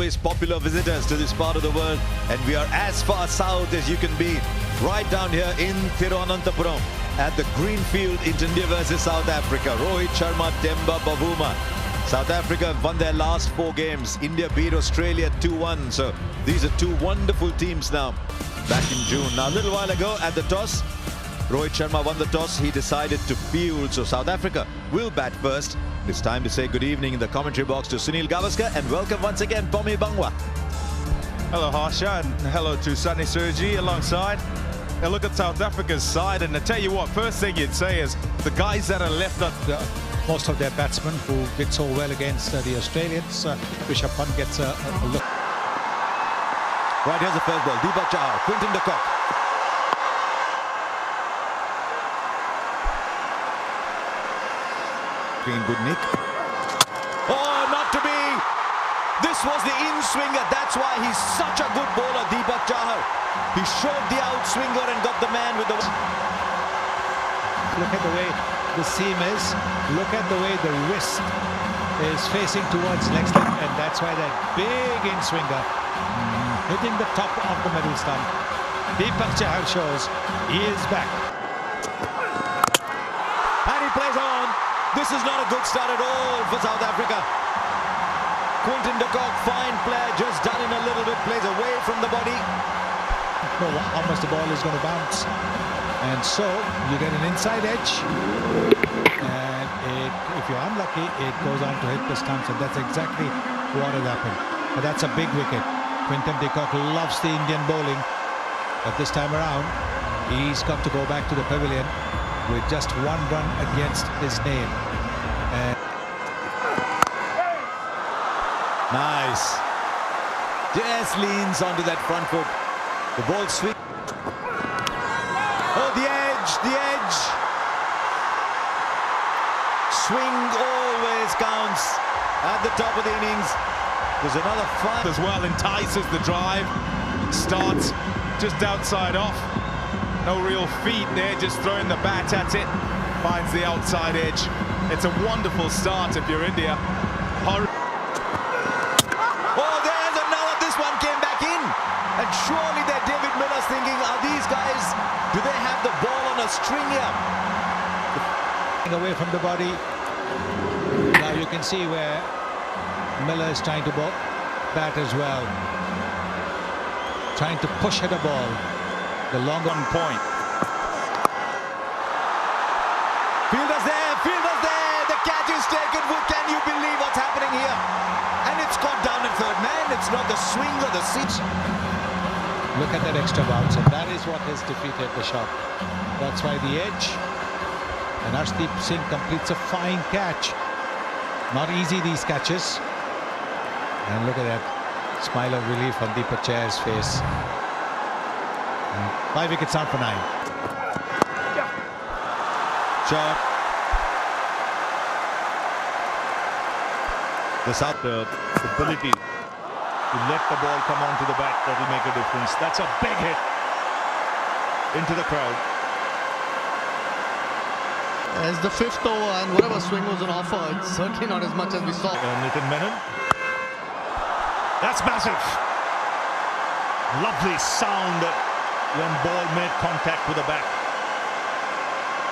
always popular visitors to this part of the world, and we are as far south as you can be, right down here in Thiruvananthapuram at the Greenfield India versus South Africa. Rohit Sharma, Temba Bavuma. South Africa have won their last 4 games. India beat Australia 2-1. So these are 2 wonderful teams now. Back in June. Now a little while ago at the toss, Rohit Sharma won the toss. He decided to field. So South Africa will bat first. It's time to say good evening in the commentary box to Sunil Gavaskar, and welcome once again Pommy Bangwa. Hello Harsha, and hello to Sunny Surji alongside. Now look at South Africa's side, and I tell you what, first thing you'd say is the guys that are left up. Most of their batsmen who did so well against the Australians. Rishabh Pant gets a look. Right, here's the first ball. Deepak Chahar, Quinton de Kock. Good nick. Oh, not to be. This was the in-swinger. That's why he's such a good bowler, Deepak Chahar. He showed the out-swinger and got the man with the... Look at the way the seam is. Look at the way the wrist is facing towards leg stump, and that's why that big in-swinger hitting the top of the middle stump. Deepak Chahar shows he is back. And he plays on. This is not a good start at all for South Africa. Quinton de Kock, fine player, just done in a little bit, plays away from the body. Know how much the ball is going to bounce. And so you get an inside edge. And if you're unlucky, it goes on to hit the stumps. And that's exactly what has happened. But that's a big wicket. Quinton de Kock loves the Indian bowling. But this time around, he's got to go back to the pavilion with just 1 run against his name. Nice. Just leans onto that front foot. The ball swing. Oh, the edge, the edge. Swing always counts at the top of the innings. There's another 5 as well, entices the drive. Starts just outside off. No real feet there, just throwing the bat at it. Finds the outside edge. It's a wonderful start if you're India. Oh, there's another. This one came back in. And surely that David Miller's thinking, are these guys, do they have the ball on a string here? Away from the body. Now you can see where Miller is trying to bat as well. Trying to push at a ball. The long 1 point. Fielders there, fielders there. The catch is taken. Can you believe what's happening here? And it's caught down in third man. It's not the swing or the seat. Look at that extra bounce, and that is what has defeated the shot. That's why the edge. And Arshdeep Singh completes a fine catch. Not easy, these catches. And look at that smile of relief on Deepak Chahar's face. 5 wickets down for 9. Shot. The South ability to let the ball come onto the bat, that will make a difference. That's a big hit into the crowd. As the 5th over, and whatever swing was on offer, it's certainly not as much as we saw. Nitin Menon. That's massive. Lovely sound when ball made contact with the bat.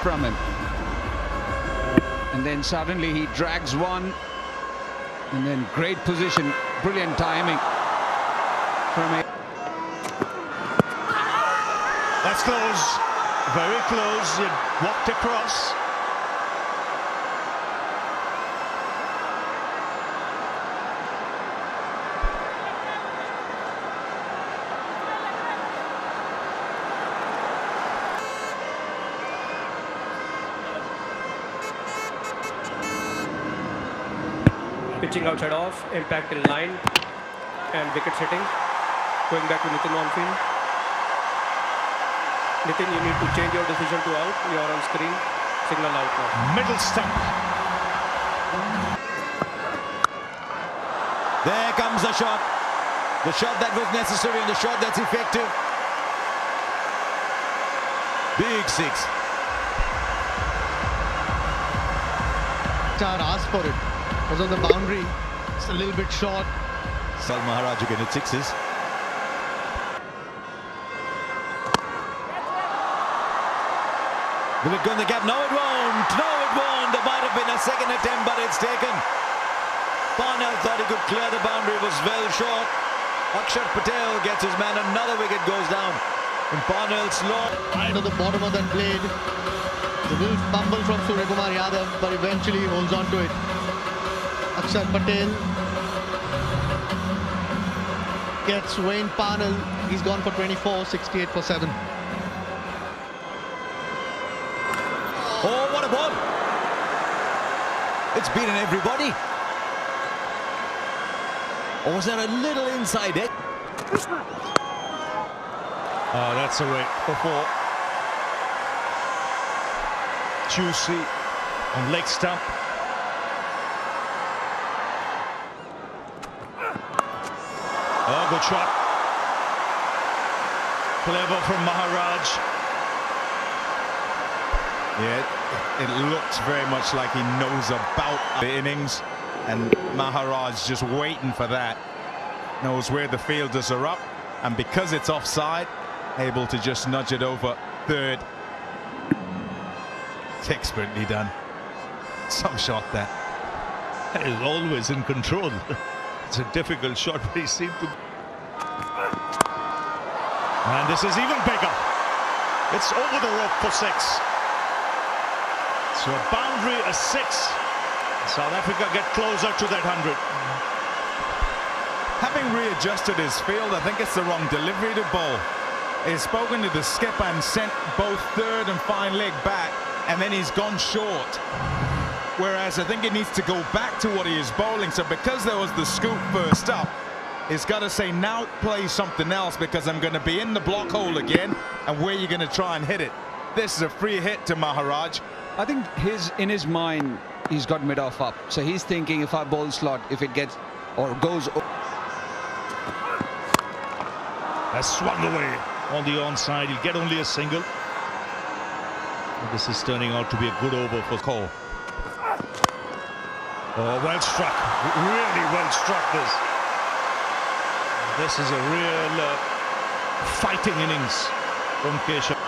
From him. And then suddenly he drags one. And then great position, brilliant timing from it. That's close. Very close. It walked across. Pitching outside off, impact in line, and wicket setting. Going back to Nitin on field. Nitin, you need to change your decision to out. You are on screen. Signal out now. Middle stump. There comes the shot. The shot that was necessary and the shot that's effective. Big 6. Chahar asked for it. Was on the boundary. Just a little bit short. Sal Maharaj who can hit sixes. Will it go in the gap? No, it won't. No, it won't. There might have been a second attempt, but it's taken. Parnell thought he could clear the boundary. It was well short. Akshar Patel gets his man. Another wicket goes down. And Parnell's low. Right to the bottom of that blade. The little fumble from Suryakumar Yadav, but eventually holds on to it. Akshar Patel gets Wayne Parnell. He's gone for 24, 68 for 7. Oh, what a ball. It's beaten everybody. Or was there a little inside it? Oh, that's away for 4. Juicy on leg stump. Oh, good shot. Clever from Maharaj. Yeah, it looks very much like he knows about the innings, and Maharaj just waiting for that. Knows where the fielders are up, and because it's offside, able to just nudge it over third. It's expertly done. Some shot that. He's always in control. It's a difficult shot, but he seemed to. And this is even bigger. It's over the rope for 6. So a boundary, a 6. South Africa get closer to that 100. Having readjusted his field, I think it's the wrong delivery to bowl. He's spoken to the skipper and sent both third and fine leg back, and then he's gone short. Whereas I think he needs to go back to what he is bowling. So because there was the scoop first up, he's got to say, now play something else, because I'm going to be in the block hole again, and where you're going to try and hit it. This is a free hit to Maharaj. I think in his mind, he's got mid-off up. So he's thinking, if I bowl slot, if it gets or goes. That's swung away on the onside. He'll get only a single. And this is turning out to be a good over for Cole. Oh, well struck. Really well struck this. This is a real fighting innings from Keshav.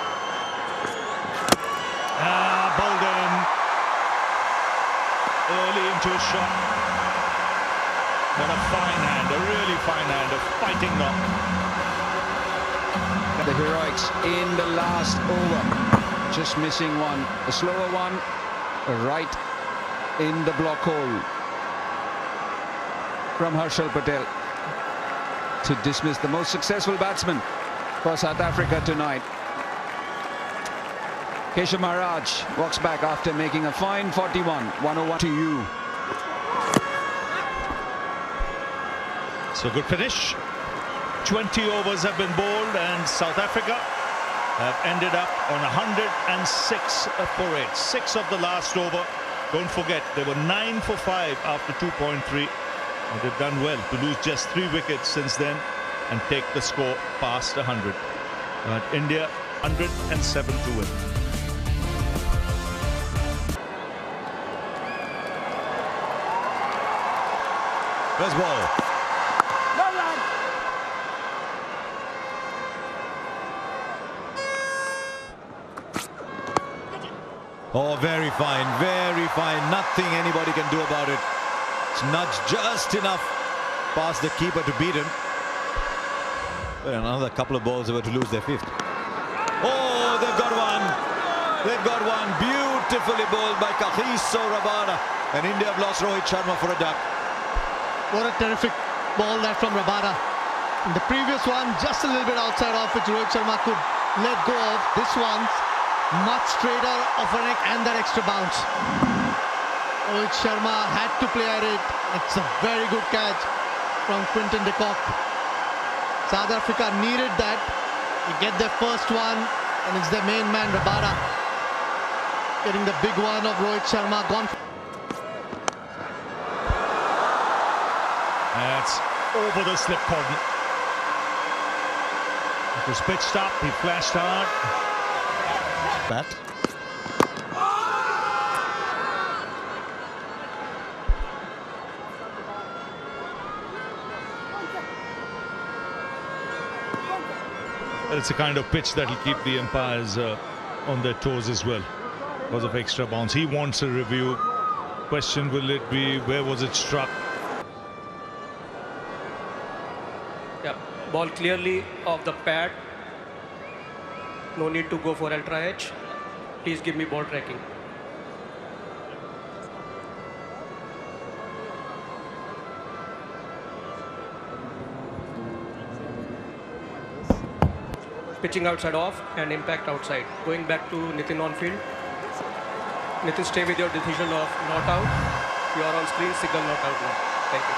Bolden early into a shot. But a fine hand, a really fine hand, a fighting knock. The heroics in the last over, just missing one, a slower one, right in the block hole from Harshal Patel to dismiss the most successful batsman for South Africa tonight. Keshav Maharaj walks back after making a fine 41, 101 to you. So good finish. 20 overs have been bowled, and South Africa have ended up on 106 for 8. 6 of the last over. Don't forget, they were 9 for 5 after 2.3. And they've done well to lose just 3 wickets since then and take the score past 100. But India 107 to win. First ball. Oh, very fine, very fine. Nothing anybody can do about it. It's nudged just enough past the keeper to beat him. But another couple of balls they were to lose their 5th. Oh, they've got one. They've got one. Beautifully bowled by Kagiso Rabada. And India have lost Rohit Sharma for a duck. What a terrific ball that from Rabada. In the previous one, just a little bit outside off, which Rohit Sharma could let go of. This one's much straighter of an and that extra bounce. Rohit Sharma had to play at it. It's a very good catch from Quinton de Kock. South Africa needed that. They get their first one, and it's their main man Rabada getting the big one of Rohit Sharma gone. That's over the slip cordon. It was pitched up, he flashed hard. Bat. It's a kind of pitch that will keep the umpires on their toes as well because of extra bounce. He wants a review. Question will it be, where was it struck? Yeah, ball clearly off the pad. No need to go for ultra edge. Please give me ball tracking. Pitching outside off and impact outside. Going back to Nitin on field. Nitin, stay with your decision of not out. You are on screen, signal not out now. Thank you.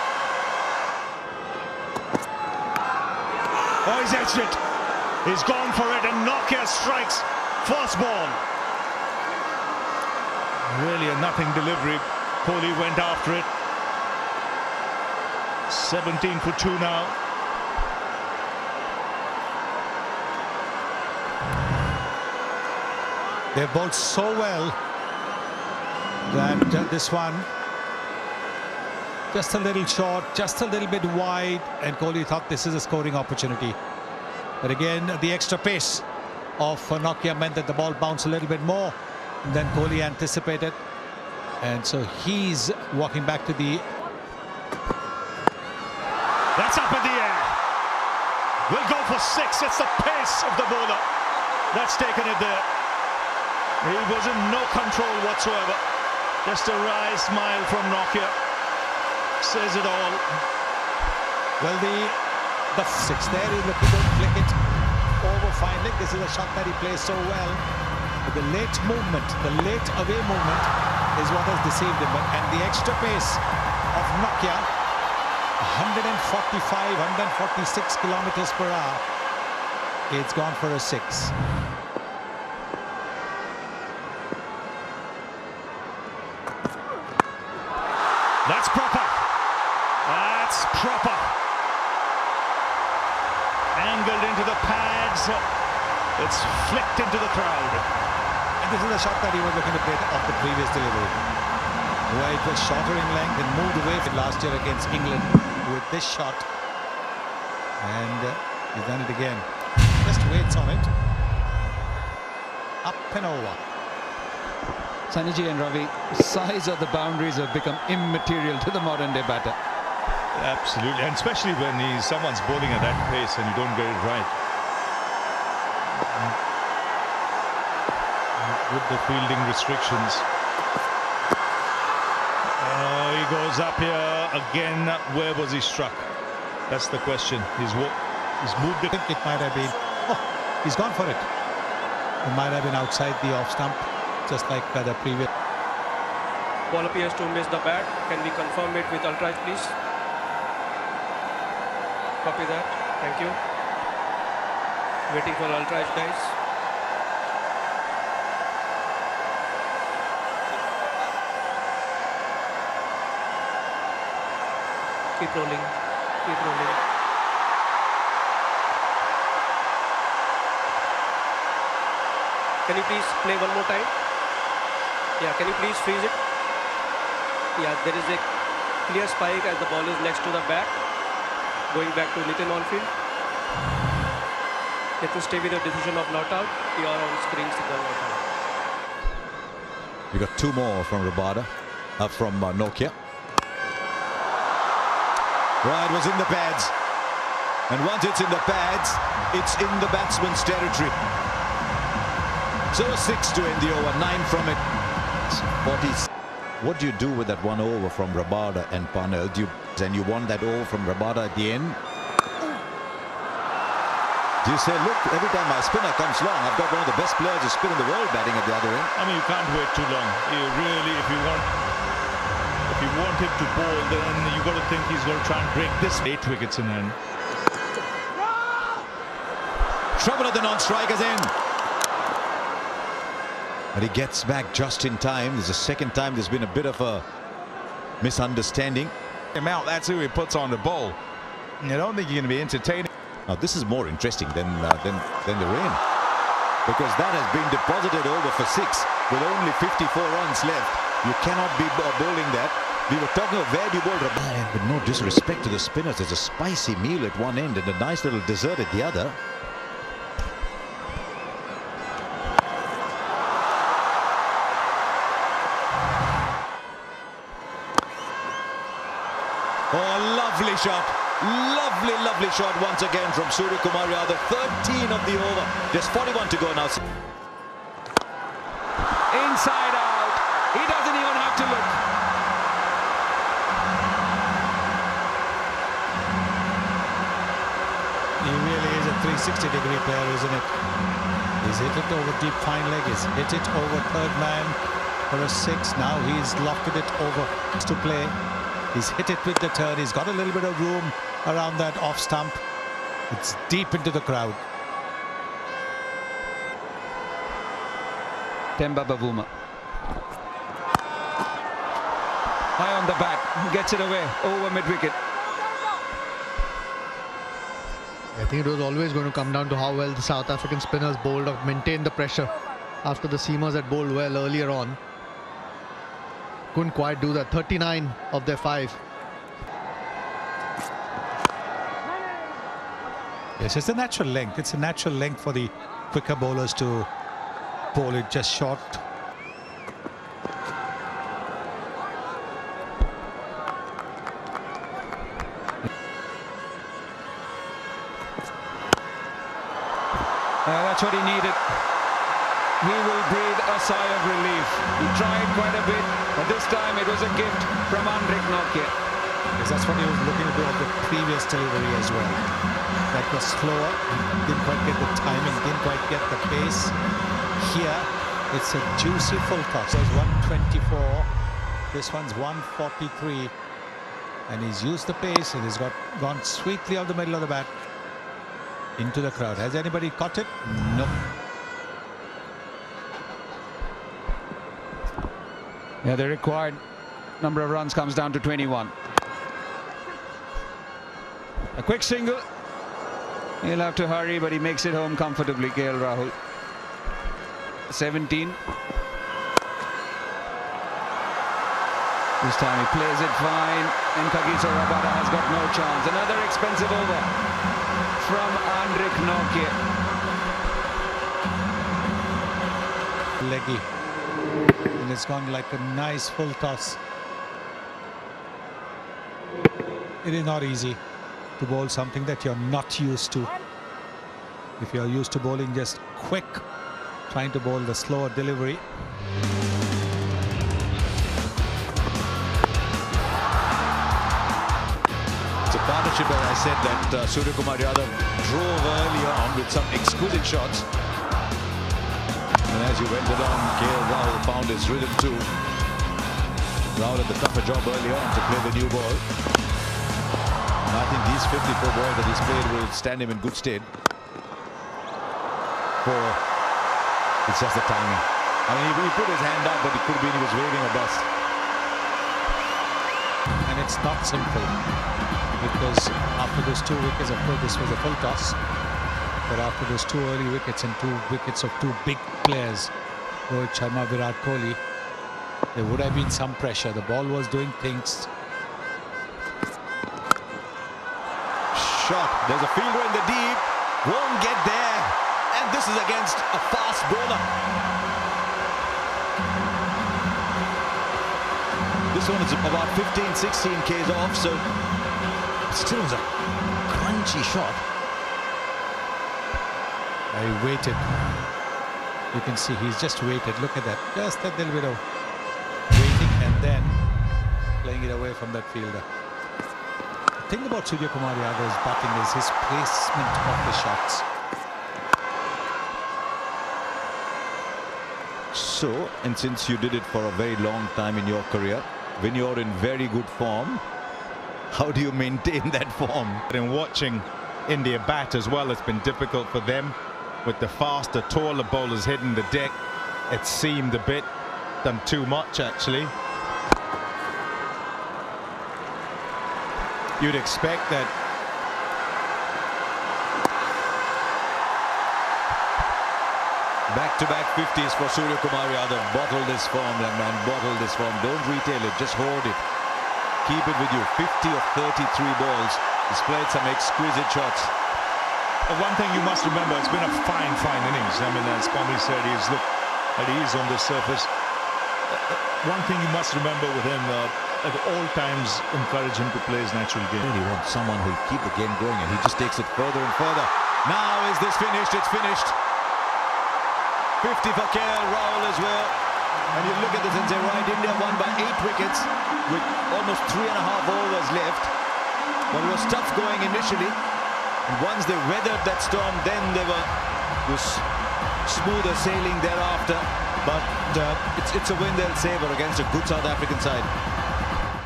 Oh, he's edged it. He's gone for it and Nokia strikes. First ball. Really a nothing delivery. Kohli went after it. 17 for 2 now. They've bowled so well that this one just a little short, just a little bit wide, and Kohli thought this is a scoring opportunity. But again, the extra pace of Nokia meant that the ball bounced a little bit more than Kohli anticipated. And so he's walking back to the... That's up in the air. We'll go for 6. It's the pace of the bowler that's taken it there. He was in no control whatsoever. Just a wry smile from Nokia. Says it all. Well, the 6 there, he's looking to flick it over finally. This is a shot that he plays so well. But the late movement, the late away movement is what has deceived him. And the extra pace of Nokia, 145, 146 kilometers per hour. It's gone for a 6. That's proper. That's proper. Angled into the pads. It's flicked into the crowd. And this is a shot that he was looking to play off the previous delivery. Where it was shorter in length and moved away from last year against England with this shot. And he's done it again. Just waits on it. Up and over. Saniji and Ravi, size of the boundaries have become immaterial to the modern day batter. Absolutely, and especially when someone's bowling at that pace and you don't get it right. With the fielding restrictions. He goes up here again. Where was he struck? That's the question. He's moved it. I think it might have been... Oh, he's gone for it. It might have been outside the off stump, just like the previous. Ball appears to miss the bat. Can we confirm it with ultra edge, please? Copy that. Thank you. Waiting for ultra edge, guys. Keep rolling. Keep rolling. Can you please play one more time? Yeah, can you please freeze it? Yeah, there is a clear spike as the ball is next to the bat. Going back to Nitin on field. Nitin, stay with your decision of not out. You are on screen, signal not out. We got 2 more from Rabada, from Nokia. Right, was in the pads. And once it's in the pads, it's in the batsman's territory. So a 6 to end the over, 9 from it. 40. What do you do with that 1 over from Rabada and Parnell? And you want that over from Rabada at the end? Do you say, look, every time my spinner comes long, I've got one of the best players to spin in the world batting at the other end? I mean, you can't wait too long. You really, if you want him to bowl, then you got to think he's going to try and break this. 8 wickets in hand. Trouble at the non-strikers end. But he gets back just in time. There's a second time there's been a bit of a misunderstanding. Out, that's who he puts on the bowl. I don't think you're going to be entertaining. Now this is more interesting than the rain, because that has been deposited over for 6 with only 54 runs left. You cannot be bowling that. We were talking of where do you bowl Rabada, with no disrespect to the spinners. There's a spicy meal at one end and a nice little dessert at the other. Oh, lovely shot. Lovely shot once again from Surya Kumar Yadav. 13 of the over. Just 41 to go now. Inside out. He doesn't even have to look. He really is a 360-degree player, isn't it? He's hit it over deep fine leg. He's hit it over third man for a 6. Now he's lofted it over to play. He's hit it with the turn. He's got a little bit of room around that off stump. It's deep into the crowd. Temba Bavuma. High on the bat. Gets it away. Over mid-wicket. I think it was always going to come down to how well the South African spinners bowled or maintained the pressure after the seamers had bowled well earlier on. Couldn't quite do that. 39 of their 5. Yes, it's a natural length. It's a natural length for the quicker bowlers to bowl it just short. That's what he needed. He will breathe a sigh of relief. He tried quite a bit, but this time it was a gift from Andrik Nokia. Yes, that's what he was looking to do of the previous delivery as well. That was slower. Didn't quite get the timing, didn't quite get the pace. Here, it's a juicy full toss. There's 124. This one's 143. And he's used the pace and he's gone sweetly out the middle of the bat into the crowd. Has anybody caught it? No. Yeah, the required number of runs comes down to 21. A quick single. He'll have to hurry, but he makes it home comfortably, KL Rahul. 17. This time he plays it fine, and Kagiso Rabada has got no chance. Another expensive over from Andrik Nokia. Leggy. And it's gone like a nice full toss. It is not easy to bowl something that you're not used to. If you're used to bowling just quick, trying to bowl the slower delivery. It's a partnership, as I said, that Surya Kumar Yadav drove early on with some exquisite shots. And as you went along, KL Rahul found his rhythm too. Rahul had the tougher job early on to play the new ball. And I think these 54 balls that he's played will stand him in good stead. It's just the timing. I mean, he put his hand up, but it could have been he was waving a bust. And it's not simple, because after those 2 wickets, of course this was a full toss, but after those 2 early wickets and 2 wickets of 2 big players, Rohit Sharma, Virat Kohli, there would have been some pressure. The ball was doing things. Shot. There's a fielder in the deep. Won't get there. And this is against a fast bowler. This one is about 15-16 k's off, so still was a crunchy shot. I waited. You can see he's just waited. Look at that. Just that little bit of waiting and then playing it away from that fielder. The thing about Surya Kumar Yadav's batting is his placement of the shots. So, and since you did it for a very long time in your career, when you're in very good form, how do you maintain that form? And watching India bat as well, it's been difficult for them with the faster, taller bowlers hitting the deck. It seemed a bit done too much, actually. You'd expect that back-to-back 50s for Surya Kumar Yadav. Bottle this form, young man. Bottle this form. Don't retail it. Just hoard it. Keep it with you. 50 of 33 balls. He's played some exquisite shots. One thing you must remember, it's been a fine innings. I mean, as Kwame said, he's looked at ease on the surface. One thing you must remember with him, at all times encourage him to play his natural game. Really wants someone who'll keep the game going, and he just takes it further and further. Now is this finished? It's finished. 50 for KL Rahul as well. And you look at this and say, right, India won by 8 wickets with almost 3.5 overs left. But it was tough going initially. And once they weathered that storm, then they were smoother sailing thereafter. But it's a win they'll savor against a good South African side.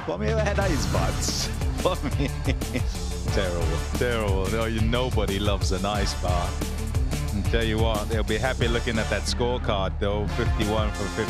For me, I had ice baths. For me, Terrible. No, nobody loves an ice bath. And tell you what, they'll be happy looking at that scorecard though. 51 for 50.